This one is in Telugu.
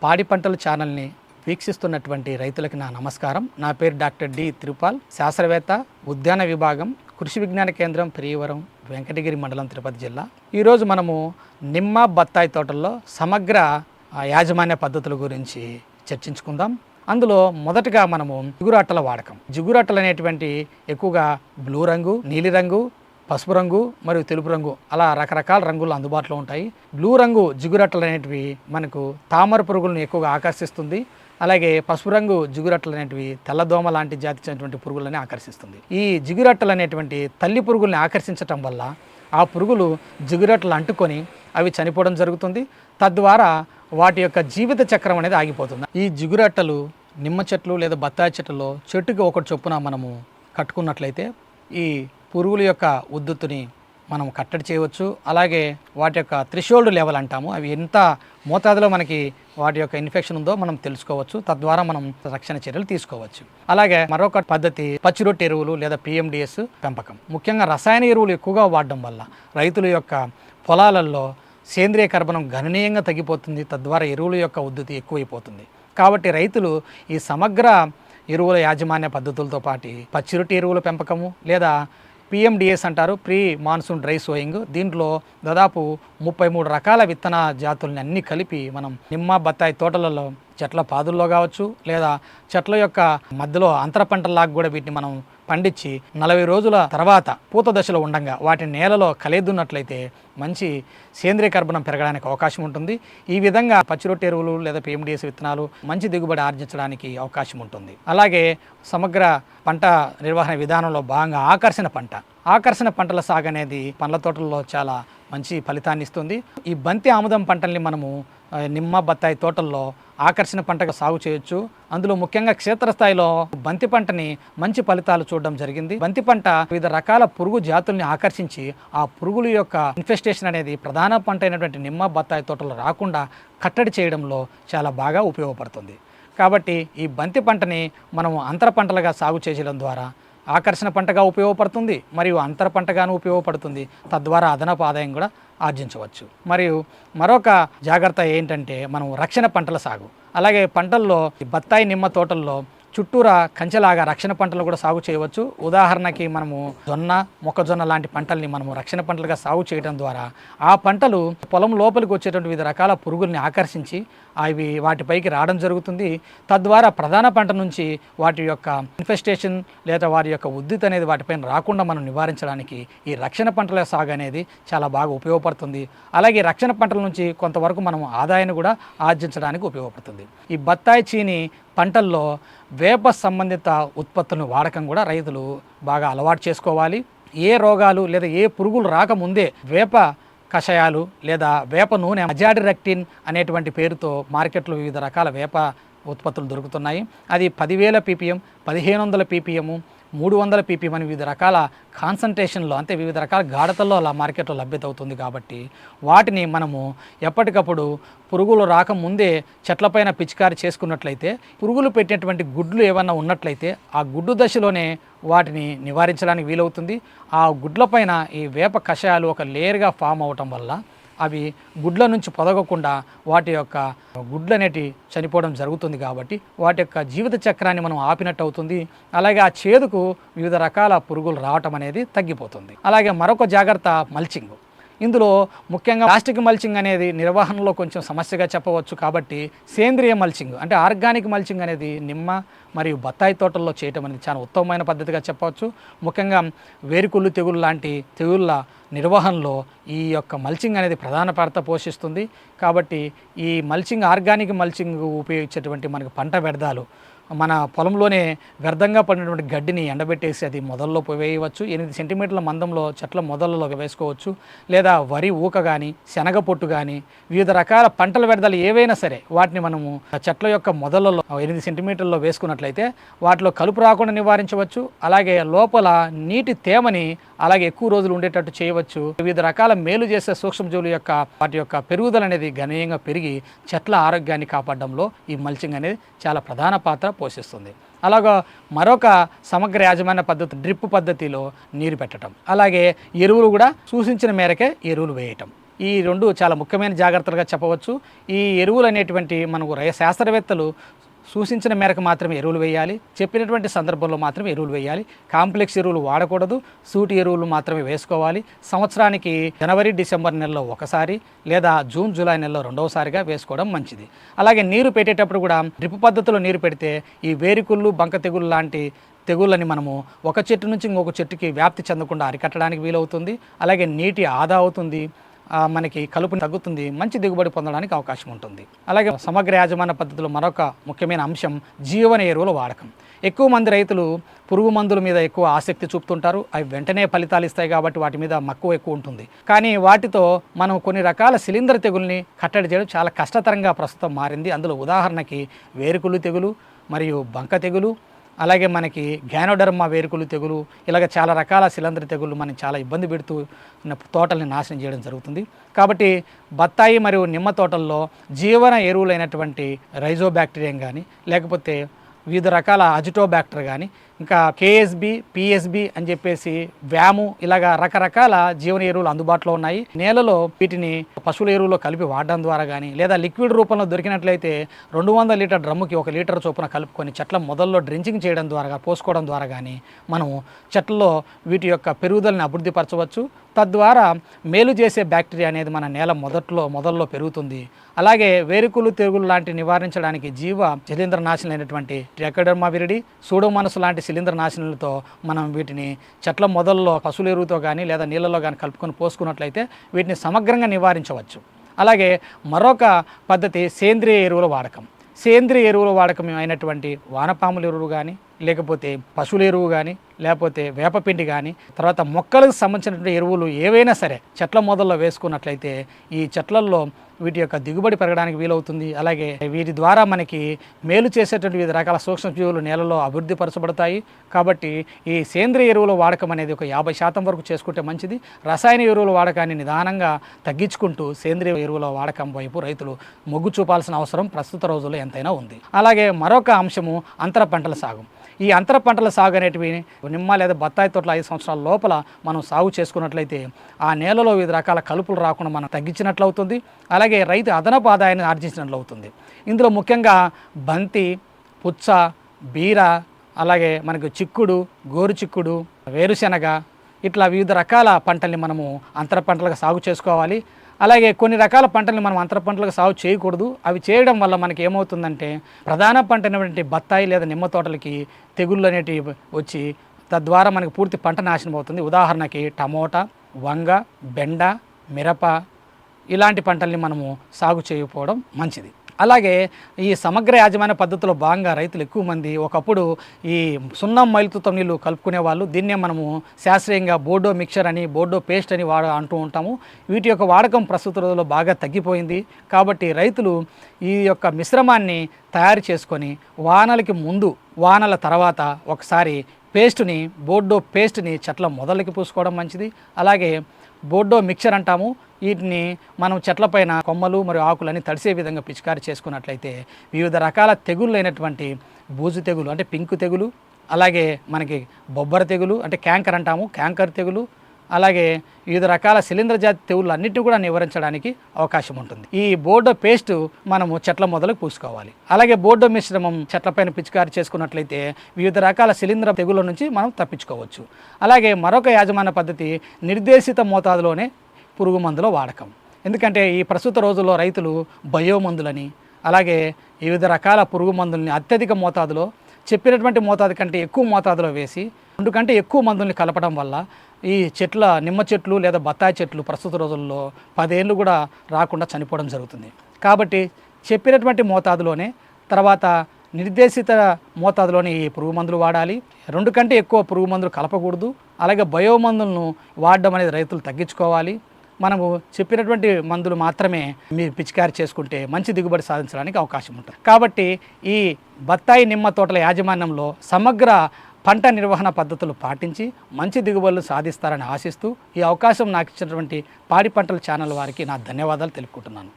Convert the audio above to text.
పాడి పంటల ఛానల్ని వీక్షిస్తున్నటువంటి రైతులకి నా నమస్కారం. నా పేరు డాక్టర్ డి తిరుపాల్, శాస్త్రవేత్త, ఉద్యాన విభాగం, కృషి విజ్ఞాన కేంద్రం, పెరియవరం, వెంకటగిరి మండలం, తిరుపతి జిల్లా. ఈరోజు మనము నిమ్మ బత్తాయి తోటల్లో సమగ్ర యాజమాన్య పద్ధతుల గురించి చర్చించుకుందాం. అందులో మొదటగా మనము జిగురు వాడకం. జిగురు అనేటువంటి ఎక్కువగా బ్లూ రంగు, నీలిరంగు, పసుపు రంగు మరియు తెలుపు రంగు అలా రకరకాల రంగులు అందుబాటులో ఉంటాయి. బ్లూ రంగు జిగురట్టలు అనేటివి మనకు తామర పురుగులను ఎక్కువగా ఆకర్షిస్తుంది. అలాగే పసుపు రంగు జిగురట్టలు అనేటివి తెల్లదోమ లాంటి జాతి చెందినటువంటి పురుగులని ఆకర్షిస్తుంది. ఈ జిగురట్టలు అనేటువంటి తల్లి పురుగుల్ని ఆకర్షించటం వల్ల ఆ పురుగులు జిగురట్టలు అంటుకొని అవి చనిపోవడం జరుగుతుంది. తద్వారా వాటి యొక్క జీవిత చక్రం అనేది ఆగిపోతుంది. ఈ జిగురట్టలు నిమ్మ చెట్లు లేదా బత్తాయి చెట్లలో చెట్టుకి ఒకటి చొప్పున మనము కట్టుకున్నట్లయితే ఈ పురుగుల యొక్క ఉద్ధృతిని మనం కట్టడి చేయవచ్చు. అలాగే వాటి యొక్క థ్రెషోల్డ్ లెవెల్ అంటాము, అవి ఎంత మోతాదులో మనకి వాటి యొక్క ఇన్ఫెక్షన్ ఉందో మనం తెలుసుకోవచ్చు. తద్వారా మనం రక్షణ చర్యలు తీసుకోవచ్చు. అలాగే మరొక పద్ధతి పచ్చిరొట్టు ఎరువులు లేదా పిఎండిఎస్ పెంపకం. ముఖ్యంగా రసాయన ఎరువులు ఎక్కువగా వాడడం వల్ల రైతుల యొక్క పొలాలలో సేంద్రియ కర్బనం గణనీయంగా తగ్గిపోతుంది. తద్వారా ఎరువుల యొక్క ఉద్ధృతి ఎక్కువైపోతుంది. కాబట్టి రైతులు ఈ సమగ్ర ఎరువుల యాజమాన్య పద్ధతులతో పాటు పచ్చిరొట్టు ఎరువుల పెంపకము లేదా పిఎండిఎస్ అంటారు, ప్రీ మాన్సూన్ డ్రై సోయింగ్. దీంట్లో దాదాపు 33 రకాల విత్తన జాతుల్ని అన్నీ కలిపి మనం నిమ్మ బత్తాయి తోటలలో చెట్ల పాదుల్లో కావచ్చు లేదా చెట్ల యొక్క మధ్యలో అంతర పంటల్లాగా కూడా వీటిని మనం పండించి 40 రోజుల తర్వాత పూత దశలో ఉండగా వాటిని నేలలో కలిదున్నట్లయితే మంచి సేంద్రియ కర్బనం పెరగడానికి అవకాశం ఉంటుంది. ఈ విధంగా పచ్చిరొట్టు ఎరువులు లేదా పిఎండిఎస్ విత్తనాలు మంచి దిగుబడి ఆర్జించడానికి అవకాశం ఉంటుంది. అలాగే సమగ్ర పంట నిర్వహణ విధానంలో భాగంగా ఆకర్షణ పంటల సాగు అనేది పండ్ల తోటల్లో చాలా మంచి ఫలితాన్ని ఇస్తుంది. ఈ బంతి ఆముదం పంటల్ని మనము నిమ్మ బత్తాయి తోటల్లో ఆకర్షణ పంటగా సాగు చేయొచ్చు. అందులో ముఖ్యంగా క్షేత్రస్థాయిలో బంతి పంటని మంచి ఫలితాలు చూడడం జరిగింది. బంతి పంట వివిధ రకాల పురుగు జాతుల్ని ఆకర్షించి ఆ పురుగుల యొక్క ఇన్ఫెస్టేషన్ అనేది ప్రధాన పంట అయినటువంటి నిమ్మ బత్తాయి తోటలో రాకుండా కట్టడి చేయడంలో చాలా బాగా ఉపయోగపడుతుంది. కాబట్టి ఈ బంతి పంటని మనము అంతర పంటలుగా సాగు చేయడం ద్వారా ఆకర్షణ పంటగా ఉపయోగపడుతుంది మరియు అంతర పంటగాను ఉపయోగపడుతుంది. తద్వారా అదనపు ఆదాయం కూడా ఆర్జించవచ్చు. మరియు మరొక జాగ్రత్త ఏంటంటే మనం రక్షణ పంటల సాగు. అలాగే పంటల్లో బత్తాయి నిమ్మ తోటల్లో చుట్టూరా కంచెలాగా రక్షణ పంటలు కూడా సాగు చేయవచ్చు. ఉదాహరణకి మనము మొక్కజొన్న లాంటి పంటల్ని మనము రక్షణ పంటలుగా సాగు చేయడం ద్వారా ఆ పంటలు పొలం లోపలికి వచ్చేటువంటి వివిధ రకాల పురుగుల్ని ఆకర్షించి అవి వాటిపైకి రావడం జరుగుతుంది. తద్వారా ప్రధాన పంట నుంచి వాటి యొక్క ఇన్ఫెస్టేషన్ లేదా వారి యొక్క ఉద్ధృతి అనేది వాటిపైన రాకుండా మనం నివారించడానికి ఈ రక్షణ పంటల సాగు అనేది చాలా బాగా ఉపయోగపడుతుంది. అలాగే రక్షణ పంటల నుంచి కొంతవరకు మనం ఆదాయాన్ని కూడా ఆర్జించడానికి ఉపయోగపడుతుంది. ఈ బత్తాయి చీని పంటల్లో వేప సంబంధిత ఉత్పత్తులను వాడకం కూడా రైతులు బాగా అలవాటు చేసుకోవాలి. ఏ రోగాలు లేదా ఏ పురుగులు రాకముందే వేప కషాయాలు లేదా వేప నూనె అజాడిరెక్టిన్ అనేటువంటి పేరుతో మార్కెట్లో వివిధ రకాల వేప ఉత్పత్తులు దొరుకుతున్నాయి. అది 10,000 ppm, 1,500 ppm, 300 ppm అని వివిధ రకాల కాన్సన్ట్రేషన్లో అంటే వివిధ రకాల గాఢతల్లో అలా మార్కెట్లో లభ్యత అవుతుంది. కాబట్టి వాటిని మనము ఎప్పటికప్పుడు పురుగులు రాకముందే చెట్లపైన పిచికారి చేసుకున్నట్లయితే పురుగులు పెట్టినటువంటి గుడ్లు ఏమన్నా ఉన్నట్లయితే ఆ గుడ్డు దశలోనే వాటిని నివారించడానికి వీలవుతుంది. ఆ గుడ్లపైన ఈ వేప కషాయాలు ఒక లేయర్గా ఫామ్ అవటం వల్ల అవి గుడ్ల నుంచి పొదగకుండా వాటి యొక్క గుడ్లు అనేటివి చనిపోవడం జరుగుతుంది. కాబట్టి వాటి యొక్క జీవిత చక్రాన్ని మనం ఆపినట్టు అవుతుంది. అలాగే ఆ చేదుకు వివిధ రకాల పురుగులు రావటం అనేది తగ్గిపోతుంది. అలాగే మరొక జాగ్రత్త మల్చింగ్. ఇందులో ముఖ్యంగా ప్లాస్టిక్ మల్చింగ్ అనేది నిర్వహణలో కొంచెం సమస్యగా చెప్పవచ్చు. కాబట్టి సేంద్రియ మల్చింగ్ అంటే ఆర్గానిక్ మల్చింగ్ అనేది నిమ్మ మరియు బత్తాయి తోటల్లో చేయటం అనేది చాలా ఉత్తమమైన పద్ధతిగా చెప్పవచ్చు. ముఖ్యంగా వేరుకుళ్ళు తెగులు లాంటి తెగుళ్ళ నిర్వహణలో ఈ యొక్క మల్చింగ్ అనేది ప్రధాన పాత్ర పోషిస్తుంది. కాబట్టి ఈ మల్చింగ్ ఆర్గానిక్ మల్చింగ్ ఉపయోగించేటువంటి మనకు పంట వ్యర్థాలు మన పొలంలోనే వ్యర్థంగా పడినటువంటి గడ్డిని ఎండబెట్టేసి అది మొదల్లో వేయవచ్చు. 8 సెంటీమీటర్ల మందంలో చెట్ల మొదలలో వేసుకోవచ్చు. లేదా వరి ఊక కానీ శనగ పొట్టు కానీ వివిధ రకాల పంటల వ్యర్థాలు ఏవైనా సరే వాటిని మనము చెట్ల యొక్క మొదలలో 8 సెంటీమీటర్లలో వేసుకున్నట్లయితే వాటిలో కలుపు రాకుండా నివారించవచ్చు. అలాగే లోపల నీటి తేమని అలాగే ఎక్కువ రోజులు ఉండేటట్టు చేయవచ్చు. వివిధ రకాల మేలు చేసే సూక్ష్మజీవుల యొక్క వాటి యొక్క పెరుగుదల అనేది గణనీయంగా పెరిగి చెట్ల ఆరోగ్యాన్ని కాపాడడంలో ఈ మల్చింగ్ అనేది చాలా ప్రధాన పాత్ర పోషిస్తుంది. అలాగా మరొక సమగ్ర యాజమాన్య పద్ధతి డ్రిప్ పద్ధతిలో నీరు పెట్టడం. అలాగే ఎరువులు కూడా సూచించిన మేరకే ఎరువులు వేయటం. ఈ రెండు చాలా ముఖ్యమైన జాగ్రత్తలుగా చెప్పవచ్చు. ఈ ఎరువులు అనేటువంటి మనకు శాస్త్రవేత్తలు సూచించిన మేరకు మాత్రమే ఎరువులు వేయాలి, చెప్పినటువంటి సందర్భంలో మాత్రమే ఎరువులు వేయాలి. కాంప్లెక్స్ ఎరువులు వాడకూడదు, సూటి ఎరువులు మాత్రమే వేసుకోవాలి. సంవత్సరానికి జనవరి డిసెంబర్ నెలలో ఒకసారి లేదా జూన్ జూలై నెలలో రెండవసారిగా వేసుకోవడం మంచిది. అలాగే నీరు పెట్టేటప్పుడు కూడా డ్రిప్ పద్ధతిలో నీరు పెడితే ఈ వేరుకుళ్ళు, బంక తెగులు లాంటి తెగుళ్ళని మనము ఒక చెట్టు నుంచి ఇంకొక చెట్టుకి వ్యాప్తి చెందకుండా అరికట్టడానికి వీలవుతుంది. అలాగే నీటి ఆదా అవుతుంది, మనకి కలుపు తగ్గుతుంది, మంచి దిగుబడి పొందడానికి అవకాశం ఉంటుంది. అలాగే సమగ్ర యాజమాన్య పద్ధతిలో మరొక ముఖ్యమైన అంశం జీవన ఎరువుల వాడకం. ఎక్కువ మంది రైతులు పురుగు మందుల మీద ఎక్కువ ఆసక్తి చూపుతుంటారు. అవి వెంటనే ఫలితాలు ఇస్తాయి కాబట్టి వాటి మీద మక్కువ ఎక్కువ ఉంటుంది. కానీ వాటితో మనం కొన్ని రకాల శిలీంధ్ర తెగుల్ని కట్టడి చేయడం చాలా కష్టతరంగా ప్రస్తుతం మారింది. అందులో ఉదాహరణకి వేరుకుళ్ళు తెగులు మరియు బంక తెగులు, అలాగే మనకి గ్యానోడర్మా వేరుకులు తెగులు, ఇలాగ చాలా రకాల శిలీంధ్ర తెగులు మనకి చాలా ఇబ్బంది పెడుతూ తోటల్ని నాశనం చేయడం జరుగుతుంది. కాబట్టి బత్తాయి మరియు నిమ్మ తోటల్లో జీవన ఎరువులైనటువంటి రైజోబ్యాక్టీరియం కానీ లేకపోతే వివిధ రకాల అజిటోబ్యాక్టర్ కానీ ఇంకా కేఎస్బి, పిఎస్బి అని చెప్పేసి వ్యాము, ఇలాగా రకరకాల జీవన ఎరువులు అందుబాటులో ఉన్నాయి. నేలలో వీటిని పశువుల ఎరువులో కలిపి వాడడం ద్వారా కానీ లేదా లిక్విడ్ రూపంలో దొరికినట్లయితే 200 లీటర్ డ్రమ్ముకి 1 లీటర్ చొప్పున కలుపుకొని చెట్ల మొదల్లో డ్రించింగ్ చేయడం ద్వారా, పోసుకోవడం ద్వారా కానీ మనం చెట్లలో వీటి యొక్క పెరుగుదలని అభివృద్ధి పరచవచ్చు. తద్వారా మేలు చేసే బ్యాక్టీరియా అనేది మన నేల మొదల్లో పెరుగుతుంది. అలాగే వేరుకులు తెగులు లాంటి నివారించడానికి శిలీంద్ర నాశనమైనటువంటి ట్రైకోడర్మా విరిడి, సూడోమోనాస్ లాంటి శిలీంద్ర నాశనాలతో మనం వీటిని చెట్ల మొదల్లో పశువుల ఎరువుతో కానీ లేదా నీళ్ళలో కానీ కలుపుకొని పోసుకున్నట్లయితే వీటిని సమగ్రంగా నివారించవచ్చు. అలాగే మరొక పద్ధతి సేంద్రియ ఎరువుల వాడకం. సేంద్రియ ఎరువుల వాడకం అయినటువంటి వానపాముల ఎరువు కానీ లేకపోతే పశువుల ఎరువు కానీ లేకపోతే వేపపిండి కానీ తర్వాత మొక్కలకు సంబంధించినటువంటి ఎరువులు ఏవైనా సరే చెట్ల మొదల్లో వేసుకున్నట్లయితే ఈ చెట్లల్లో వీటి యొక్క దిగుబడి పెరగడానికి వీలవుతుంది. అలాగే వీటి ద్వారా మనకి మేలు చేసేటువంటి వివిధ రకాల సూక్ష్మజీవులు నేలలో అభివృద్ధి పరచబడతాయి. కాబట్టి ఈ సేంద్రియ ఎరువుల వాడకం అనేది ఒక 50% వరకు చేసుకుంటే మంచిది. రసాయన ఎరువుల వాడకాన్ని నిదానంగా తగ్గించుకుంటూ సేంద్రియ ఎరువుల వాడకం వైపు రైతులు మొగ్గు చూపాల్సిన అవసరం ప్రస్తుత రోజుల్లో ఎంతైనా ఉంది. అలాగే మరొక అంశము అంతర పంటల సాగు. ఈ అంతర పంటల సాగు అనేటివి నిమ్మ లేదా బత్తాయి తోటల 5 సంవత్సరాల లోపల మనం సాగు చేసుకున్నట్లయితే ఆ నేలలో వివిధ రకాల కలుపులు రాకుండా మనం తగ్గించినట్లు అవుతుంది. అలాగే రైతు అదనపు ఆదాయాన్ని ఆర్జించినట్లు అవుతుంది. ఇందులో ముఖ్యంగా బంతి, పుచ్చ, బీర, అలాగే మనకు చిక్కుడు, గోరు చిక్కుడు, వేరుశెనగ ఇట్లా వివిధ రకాల పంటల్ని మనము అంతర పంటలుగా సాగు చేసుకోవాలి. అలాగే కొన్ని రకాల పంటల్ని మనం అంతర పంటలకు సాగు చేయకూడదు. అవి చేయడం వల్ల మనకి ఏమవుతుందంటే ప్రధాన పంట అయినటువంటి బత్తాయి లేదా నిమ్మ తోటలకి తెగుళ్ళు అనేటివి వచ్చి తద్వారా మనకి పూర్తి పంట నాశనం అవుతుంది. ఉదాహరణకి టమోటా, వంగ, బెండ, మిరప ఇలాంటి పంటల్ని మనము సాగు చేయకపోవడం మంచిది. అలాగే ఈ సమగ్ర యాజమాన్య పద్ధతిలో భాగంగా రైతులు ఎక్కువ మంది ఒకప్పుడు ఈ సున్నం మైలుతో నీళ్ళు కలుపుకునే వాళ్ళు. దీన్నే మనము శాస్త్రీయంగా బోర్డో మిక్చర్ అని, బోర్డో పేస్ట్ అని అంటూ ఉంటాము. వీటి యొక్క వాడకం ప్రస్తుత రోజుల్లో బాగా తగ్గిపోయింది. కాబట్టి రైతులు ఈ యొక్క మిశ్రమాన్ని తయారు చేసుకొని వానలకి ముందు, వానల తర్వాత ఒకసారి బోర్డో పేస్ట్ని చెట్ల మొదలకి పూసుకోవడం మంచిది. అలాగే బోర్డో మిక్చర్ అంటాము. వీటిని మనం చెట్లపైన కొమ్మలు మరియు ఆకులని తడిసే విధంగా పిచికారి చేసుకున్నట్లయితే వివిధ రకాల తెగుళ్ళు అయినటువంటి బూజు తెగులు అంటే పింకు తెగులు, అలాగే మనకి బొబ్బర తెగులు అంటే క్యాంకర్ అంటాము, క్యాంకర్ తెగులు, అలాగే వివిధ రకాల శిలీంద్ర జాతి తెగుళ్ళు అన్నిటిని కూడా నివారించడానికి అవకాశం ఉంటుంది. ఈ బోర్డో పేస్ట్ మనము చెట్ల మొదలకు పూసుకోవాలి. అలాగే బోర్డో మిశ్రమం చెట్లపైన పిచికారి చేసుకున్నట్లయితే వివిధ రకాల శిలీంద్ర తెగుళ్ళ నుంచి మనం తప్పించుకోవచ్చు. అలాగే మరొక యాజమాన్య పద్ధతి నిర్దేశిత మోతాదులోనే పురుగు మందుల వాడకం. ఎందుకంటే ఈ ప్రస్తుత రోజుల్లో రైతులు బయో మందులని అలాగే వివిధ రకాల పురుగు మందుల్ని అత్యధిక మోతాదులో చెప్పినటువంటి మోతాదు కంటే ఎక్కువ మోతాదులో వేసి 2 కంటే ఎక్కువ మందుల్ని కలపడం వల్ల ఈ నిమ్మ చెట్లు లేదా బత్తాయి చెట్లు ప్రస్తుత రోజుల్లో 10 ఏళ్ళు కూడా రాకుండా చనిపోవడం జరుగుతుంది. కాబట్టి చెప్పినటువంటి మోతాదులోనే తర్వాత నిర్దేశిత మోతాదులోనే ఈ పురుగు మందులు వాడాలి. 2 కంటే ఎక్కువ పురుగు మందులు కలపకూడదు. అలాగే బయో మందులను వాడడం అనేది రైతులు తగ్గించుకోవాలి. మనము చెప్పినటువంటి మందులు మాత్రమే మీరు పిచికారి చేసుకుంటే మంచి దిగుబడి సాధించడానికి అవకాశం ఉంటుంది. కాబట్టి ఈ బత్తాయి నిమ్మ తోటల యాజమాన్యంలో సమగ్ర పంట నిర్వహణ పద్ధతులు పాటించి మంచి దిగుబడులు సాధిస్తారని ఆశిస్తూ ఈ అవకాశం నాకు ఇచ్చినటువంటి పాడి పంటల ఛానల్ వారికి నా ధన్యవాదాలు తెలుపుకుంటున్నాను.